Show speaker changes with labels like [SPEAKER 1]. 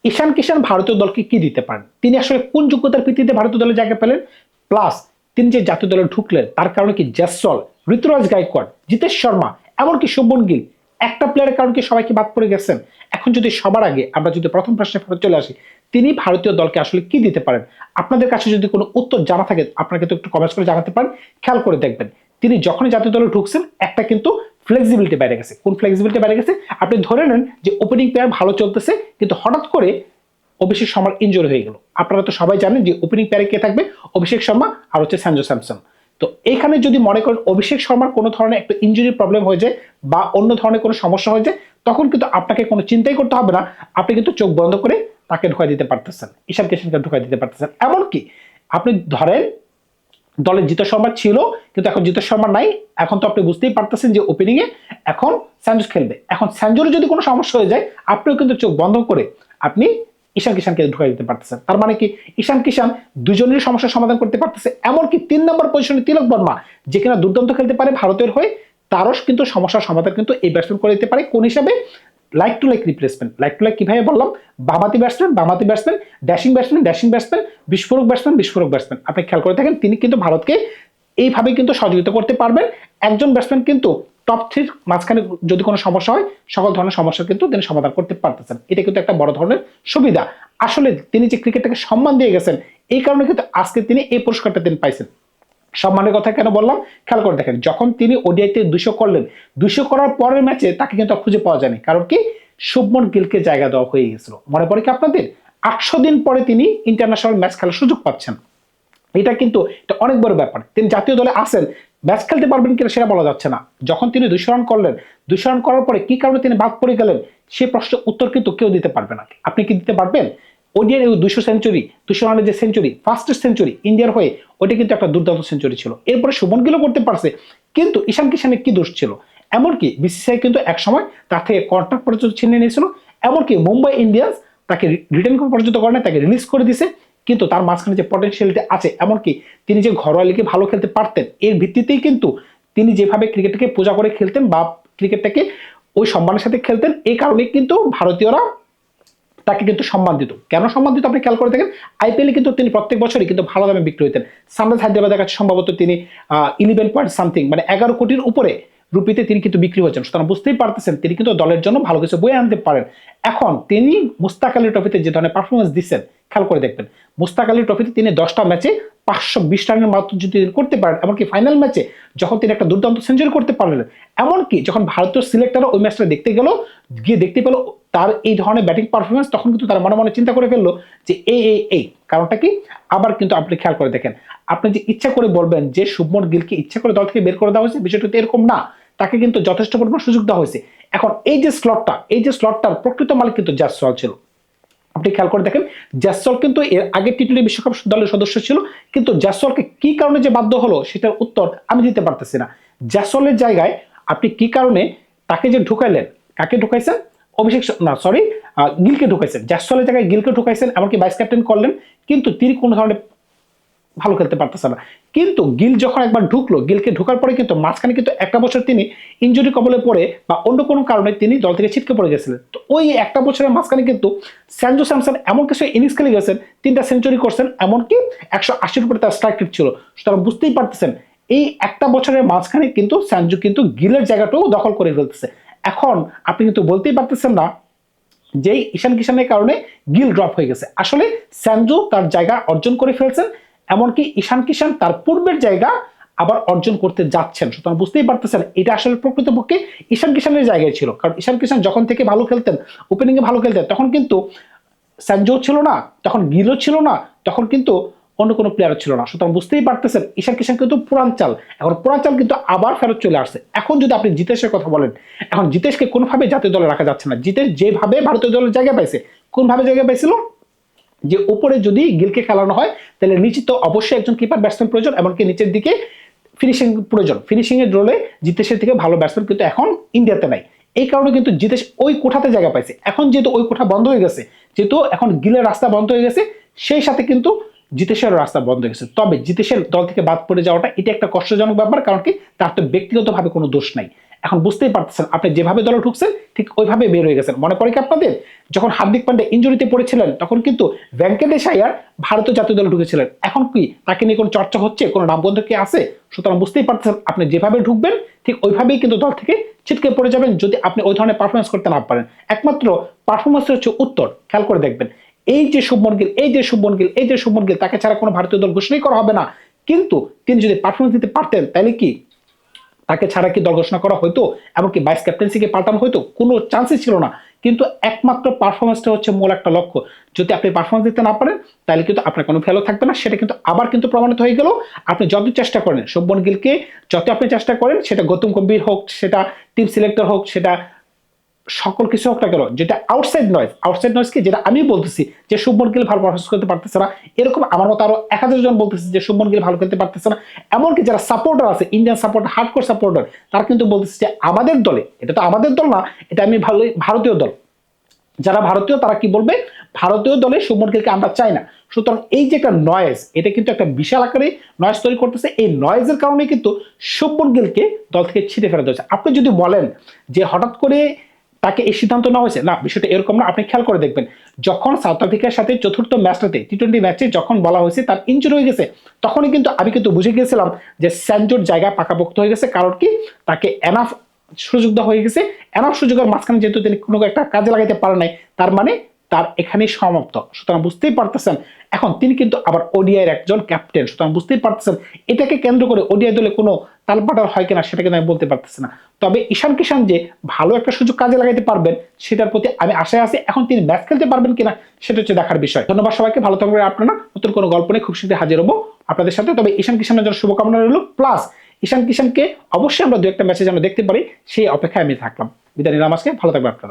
[SPEAKER 1] ঈশান কিষান ভারতীয় দলকে কি দিতে পারেন, তিনি আসলে কোন যোগ্যতার ভিত্তিতে ভারতীয় দলে জায়গা পেলেন, প্লাস তিনি যে জাতীয় দলে ঢুকলেন তার কারণে কি জয়সওয়াল, ঋতুরাজ গায়কোয়াড়, জিতেশ শর্মা, এমনকি শুভমন গিল একটা প্লেয়ারের কারণে কি সবাইকে বাদ পড়ে গেছেন। এখন যদি সবার আগে আমরা যদি প্রথম প্রশ্নে ফেরত চলে আসি, তিনি ভারতীয় দলকে আসলে কি দিতে পারেন, আপনাদের কাছে যদি কোনো উত্তর জানা থাকে আপনাকে তো একটু কমেন্টস করে জানাতে পারেন। খেয়াল করে দেখবেন তিনি যখনই জাতীয় দলে ঢুকছেন একটা কিন্তু ফ্লেক্সিবিলিটি বেড়ে গেছে। কোন ফ্লেক্সিবিলিটি বেড়ে গেছে, আপনি ধরে নেন যে ওপেনিং প্লেয়ার ভালো চলতেছে কিন্তু হঠাৎ করে অভিষেক শর্মার ইনজুরি হয়ে গেল। আপনারা তো সবাই জানেন যে ওপেনিং প্লেয়ারে কে থাকবে, অভিষেক শর্মা আর হচ্ছে সঞ্জু স্যামসন। তো এইখানে যদি মনে করেন অভিষেক শর্মার কোনো ধরনের একটা ইনজুরি প্রবলেম হয়ে যায় বা অন্য ধরনের কোনো সমস্যা হয়ে যায়, তখন কিন্তু আপনাকে কোনো চিন্তাই করতে হবে না, আপনি কিন্তু চোখ বন্ধ করে তাকে ঢুকাই দিতে পারতেছেন, ঈশান কিষানকে ঢুকাই দিতে পারতেছেন। এমনকি আপনি ধরেন দলে জিতেশ শর্মা ছিল কিন্তু এখন জিতেশ শর্মা নাই, এখন তো আপনি বুঝতেই পারতেছেন যে ওপেনিং এ এখন সঞ্জু খেলবে। এখন সঞ্জুর যদি কোনো সমস্যা হয়ে যায় আপনিও কিন্তু চোখ বন্ধ করে আপনি ঈশান কিষানকে ঢুকাই দিতে পারতেছেন। তার মানে কি ঈশান কিষান দুজনের সমস্যার সমাধান করতে পারতেছে। এমনকি 3 নম্বর পজিশনে তিলক বর্মা যে কিনা দুর্দান্ত খেলতে পারে ভারতের হয়ে, তারও কিন্তু সমস্যার সমাধান কিন্তু এই ব্যাটসম্যান করে দিতে পারে। কোন হিসাবে, like to like replacement. Like to like কিভাবে বললাম, বামাতি ব্যাটসম্যান, ড্যাশিং ব্যাটসম্যান, বিস্ফোরক ব্যাটসম্যান। আপনি খেয়াল করে থাকেন তিনি কিন্তু ভারতকে এইভাবে কিন্তু সহযোগিতা করতে পারবেন। একজন ব্যাটসম্যান কিন্তু টপ 3 মাঝখানে যদি কোনো সমস্যা হয় সকল ধরনের সমস্যা কিন্তু তিনি সমাধান করতে পারতেছেন। এটা কিন্তু একটা বড় ধরনের সুবিধা। আসলে তিনি যে ক্রিকেটটাকে সম্মান দিয়ে গেছেন এই কারণে কিন্তু আজকে তিনি এই পুরস্কারটা তিনি পাইছেন। সম্মানের কথা কেন বললাম, খেয়াল করে দেখেন যখন তিনি ওডিআইতে 200 করলেন, 200 করার পরের ম্যাচে তাকে কিন্তু খুঁজে পাওয়া যায়নি। কারণ কি, শুভমন গিলকে জায়গা দেওয়া হয়ে গেছিল। মনে পড়ে কি আপনাদের, 800 দিন পরে তিনি ইন্টারন্যাশনাল ম্যাচ খেলার সুযোগ পাচ্ছেন। এটা কিন্তু এটা অনেক বড় ব্যাপার। তিনি জাতীয় দলে আসেন, ম্যাচ খেলতে পারবেন কিনা সেটা বলা যাচ্ছে না। যখন তিনি 200 রান করলেন, 200 রান করার পরে কি কারণে তিনি বাদ পড়ে গেলেন সে প্রশ্নের উত্তর কিন্তু কেউ দিতে পারবে না। আপনি কি দিতে পারবেন? ওডিআই 200 সেঞ্চুরি, 200 রানের যে সেঞ্চুরি, ফার্স্টেস্ট সেঞ্চুরি ইন্ডিয়ার হয়ে, ওইটা কিন্তু একটা দুর্দান্ত সেঞ্চুরি ছিল। এরপরে শুভমন গিলও করতে পারছে, কিন্তু ঈশান কিষানের কি দোষ ছিল? এমনকি বিসিসিআই কিন্তু এক সময় তার থেকে কন্ট্রাক্ট পর্যন্ত ছিনিয়ে নিয়েছিল। এমনকি মুম্বাই ইন্ডিয়ান্স তাকে রিটার্ন পর্যন্ত করে না, তাকে রিলিজ করে দিছে। কিন্তু তার মাঝখানে যে পটেনশিয়ালিটি আছে, এমনকি তিনি যে ঘরোয়া লিগে ভালো খেলতে পারতেন এর ভিত্তিতেই কিন্তু তিনি যেভাবে ক্রিকেটকে পূজা করে খেলতেন বা ক্রিকেটটাকে ওই সম্মানের সাথে খেলতেন, এই কারণে কিন্তু ভারতীয়রা তাকে কিন্তু সম্মান দিত। কেন সম্মান দিত আপনি খেয়াল করে দেখেন, আইপিএলে কিন্তু তিনি প্রত্যেক বছরই কিন্তু ভালো দামে বিক্রি হতেন। সানরাইজ হায়দ্রাবাদের কাছে সম্ভবত তিনি 11 পয়েন্ট সামথিং মানে 11 কোটির উপরে রুপিতে তিনি কিন্তু বিক্রি হয়েছেন। সুতরাং বুঝতেই পারতেছেন তিনি কিন্তু দলের জন্য ভালো কিছু বয়ে আনতে পারেন। এখন তিনি মুস্তাক আলী ট্রফিতে যে ধরনের পারফরমেন্স দিচ্ছেন খেয়াল করে দেখবেন, মুস্তাক আলী ট্রফিতে তিনি 10টা ম্যাচে 520 রানের মাত্র যদি করতে পারেন, এমনকি ফাইনাল ম্যাচে যখন তিনি একটা দুর্দান্ত সেঞ্চুরি করতে পারলেন, এমনকি যখন ভারতীয় সিলেক্টররা ওই ম্যাচটা দেখতে গেল, গিয়ে দেখতে পেল তার এই ধরনের ব্যাটিং পারফরমেন্স, তখন কিন্তু তারা মনে মনে চিন্তা করে ফেললো যে এই কারণটা কি। আবার কিন্তু আপনি খেয়াল করে দেখেন, আপনি যে ইচ্ছা করে বলবেন যে শুভমন গিলকে ইচ্ছা করে দল থেকে বের করে দেওয়া হয়েছে, বিষয়টা তো এরকম না। তাকে কিন্তু যথেষ্ট পরিমাণ সুযোগ দেওয়া হয়েছে। এখন এই যে স্লটটার প্রকৃত মালিক কিন্তু জয়সওয়াল ছিল। আপনি খেয়াল করে দেখেন জয়সওয়াল কিন্তু এর আগে টি-20 বিশ্বকাপ দলের সদস্য ছিল, কিন্তু জয়সওয়ালকে কি কারণে যে বাধ্য হলো সেটার উত্তর আমি দিতে পারতেছি না। জয়সওয়ালের জায়গায় আপনি কি কারণে তাকে যে ঢুকাইলেন, কাকে ঢুকাইছেন, গিলকে ঢুকাইছেন। জয়সওয়ালের জায়গায় গিলকে ঢুকাইছেন, এমনকি ভাইস ক্যাপ্টেন করলেন, কিন্তু তিনি কোনো ধরনের ভালো খেলতে পারতেছে না। কিন্তু গিল যখন একবার ঢুকলো, গিলকে ঢোকার পরে কিন্তু মাঝখানে কিন্তু একটা বছর তিনি ইনজুরি কবলে পড়ে বা অন্য কোনো কারণে তিনি দল থেকে ছিটকে পড়ে গেছিলেন। তো ওই একটা বছরের মাঝখানে কিন্তু সঞ্জু স্যামসন এমন কিছু ইনিংস খেলে গেছেন, 3টা সেঞ্চুরি করছেন, এমনকি 180-র উপরে তার স্ট্রাইক রেট ছিল। সুতরাং বুঝতেই পারতেছেন এই একটা বছরের মাঝখানে কিন্তু সঞ্জু কিন্তু গিলের জায়গাটাও দখল করে ফেলতেছে। এখন আপনি কিন্তু বলতেই পারতেছেন না যে ঈশান কিষানের কারণে গিল ড্রপ হয়ে গেছে। আসলে সঞ্জু তার জায়গা অর্জন করে ফেলছেন, এমনকি ঈশান কিষান তার পূর্বের জায়গা আবার অর্জন করতে যাচ্ছেন। সুতরাং বুঝতেই পারতেছেন এটা আসলে প্রকৃতপক্ষে ঈশান কিষানের জায়গায় ছিল। কারণ ঈশান কিষান যখন থেকে ভালো খেলতেন, ওপেনিংয়ে ভালো খেলতেন, তখন কিন্তু সঞ্জু ছিল না, তখন গিলও ছিল না, তখন কিন্তু অন্য কোনো প্লেয়ার ছিল না। সুতরাং বুঝতেই পারতেছেন ঈশান কিষান কিন্তু পুরান চাল, এখন পুরান চাল কিন্তু আবার ফেরত চলে আসছে। এখন যদি আপনি জিতেশের কথা বলেন, এখন জিতেশকে কোনোভাবে জাতীয় দলে রাখা যাচ্ছে না। জিতেশ যেভাবে ভারতীয় দলের জায়গা পাইছে, কোনভাবে জায়গা পাইছিল, যে উপরে যদি গিলকে খেলানো হয় তাহলে নিচে তো অবশ্যই একজন কিপার ব্যাটসম্যান প্রয়োজন, এমনকি নিচের দিকে ফিনিশিং প্রয়োজন। ফিনিশিং এর রোলে জিতেশের থেকে ভালো ব্যাটসম্যান কিন্তু এখন ইন্ডিয়াতে নাই। এই কারণে কিন্তু জিতেশ ওই কোঠাতে জায়গা পাইছে। এখন যেহেতু ওই কোঠা বন্ধ হয়ে গেছে, যেহেতু এখন গিলের রাস্তা বন্ধ হয়ে গেছে, সেই সাথে কিন্তু জিতেশের রাস্তা বন্ধ হয়ে গেছে। তবে জিতেশের দল থেকে বাদ পড়ে যাওয়াটা এটা একটা কষ্টজনক ব্যাপার, কারণ কি তার তো ব্যক্তিগতভাবে কোনো দোষ নাই। এখন বুঝতেই পারতেছেন আপনি যেভাবে দলে ঢুকছেন ঠিক ওইভাবে বের হয়ে গেছেন। মনে পড়ে কি আপনাদের যখন হার্দিক পান্ডে ইনজুরিতে পড়েছিলেন তখন কিন্তু ভেঙ্কটেশ আয়ার ভারতীয় জাতীয় দলে ঢুকেছিলেন, এখন কি তাকে নিয়ে কোনো চর্চা হচ্ছে, কোনো নামগন্ধ কি আছে? সুতরাং বুঝতেই পারতেছেন আপনি যেভাবে ঢুকবেন ঠিক ওইভাবেই কিন্তু দল থেকে ছিটকে পড়ে যাবেন যদি আপনি ওই ধরনের পারফরমেন্স করতে না পারেন। একমাত্র পারফরমেন্স হচ্ছে উত্তর। খেয়াল করে দেখবেন এই যে শুভমন গিল, তাকে ছাড়া কোনো ভারতীয় দল ঘোষণাই করা হবে না, কিন্তু তিনি যদি পারফরমেন্স দিতে পারতেন তাহলে কি তাকে ছাড়া কি দল ঘোষণা করা হয়তো? এমনকি ভাইস ক্যাপ্টেন্সিকে পাল্টানো হয়তো? কোনো চান্সই ছিল না। কিন্তু একমাত্র পারফরমেন্সটা হচ্ছে মূল একটা লক্ষ্য। যদি আপনি পারফরমেন্স দিতে না পারেন তাহলে কিন্তু আপনার কোনো ভ্যালু থাকবে না। সেটা কিন্তু আবার কিন্তু প্রমাণিত হয়ে গেল। আপনি যত চেষ্টা করেন শুভমন গিলকে, যত আপনি চেষ্টা করেন, সেটা গৌতম গম্ভীর হোক, সেটা টিম সিলেক্টর হোক, সেটা সকল কিছু হোক না কেন, যেটা আউটসাইড নয়েজ কি যেটা আমি বলতেছি যে শুভমন গিল ভালো পারফরমেন্স করতে পারতেছে না, এরকম আমার মতো আরো 1000 জন বলতেছে যে শুভমন গিল ভালো খেলতে পারতেছে না। এমনকি যারা সাপোর্টার আছে, ইন্ডিয়ান সাপোর্টার, হার্ডকোর সাপোর্টার, তারা কিন্তু বলতেছে যে আমাদের দলে, এটা তো আমাদের দল না, এটা আমি ভারতীয় দল, যারা ভারতীয় তারা কি বলবে, ভারতীয় দলে শুভমন গিলকে আমরা চাই না। সুতরাং এই যে একটা নয়েজ, এটা কিন্তু একটা বিশাল আকারে নয়েজ তৈরি করতেছে। এই নয়েজের কারণে কিন্তু শুভমন গিলকে দল থেকে ছিঁড়ে ফেলা হয়েছে। আপনি যদি বলেন যে হঠাৎ করে তাকে এই সিদ্ধান্ত নেওয়া হয়েছে, না, বিষয়টা এরকম না। আপনি খেয়াল করে দেখবেন যখন সাউথ আফ্রিকার সাথে চতুর্থ ম্যাচটাতে টি-20 ম্যাচে যখন বলা হয়েছে তার ইনজুরি হয়ে গেছে, তখনই কিন্তু আমি কিন্তু বুঝে গিয়েছিলাম যে স্যান্টোর জায়গা পাকাপোক্ত হয়ে গেছে। কারণ কি, তাকে এনাফ সুযোগ দেওয়া হয়ে গেছে। এনাফ সুযোগের মাঝখানে যেহেতু তিনি কোনো একটা কাজে লাগাইতে পারে নাই, তার মানে তার এখানেই সমাপ্ত। সুতরাং বুঝতেই পারতেছেন এখন তিনি কিন্তু আবার ওডিআইয়ের একজন ক্যাপ্টেন। সুতরাং বুঝতেই পারতেছেন এটাকে কেন্দ্র করে ওডিআই দলে কোনো তালপাটার হয় কিনা সেটা কিন্তু আমি বলতে পারতেছি না। তবে ঈশান কিষান যে ভালো একটা সুযোগ কাজে লাগাইতে পারবেন সেটার প্রতি আমি আশায় আছি। এখন তিনি ম্যাচ খেলতে পারবেন কিনা সেটা হচ্ছে দেখার বিষয়। ধন্যবাদ সবাইকে, ভালো থাকবেন আপনারা। নতুন কোনো গল্প নিয়ে খুব শীঘ্রই হাজির হবো আপনাদের সাথে। তবে ঈশান কিষানের জন্য শুভকামনা রইল, প্লাস ঈশান কিষানকে অবশ্যই আমরা দু একটা ম্যাচে যেন দেখতে পারি সেই অপেক্ষায় আমি থাকলাম। বিদায় নিলাম আজকে, ভালো থাকবেন আপনারা।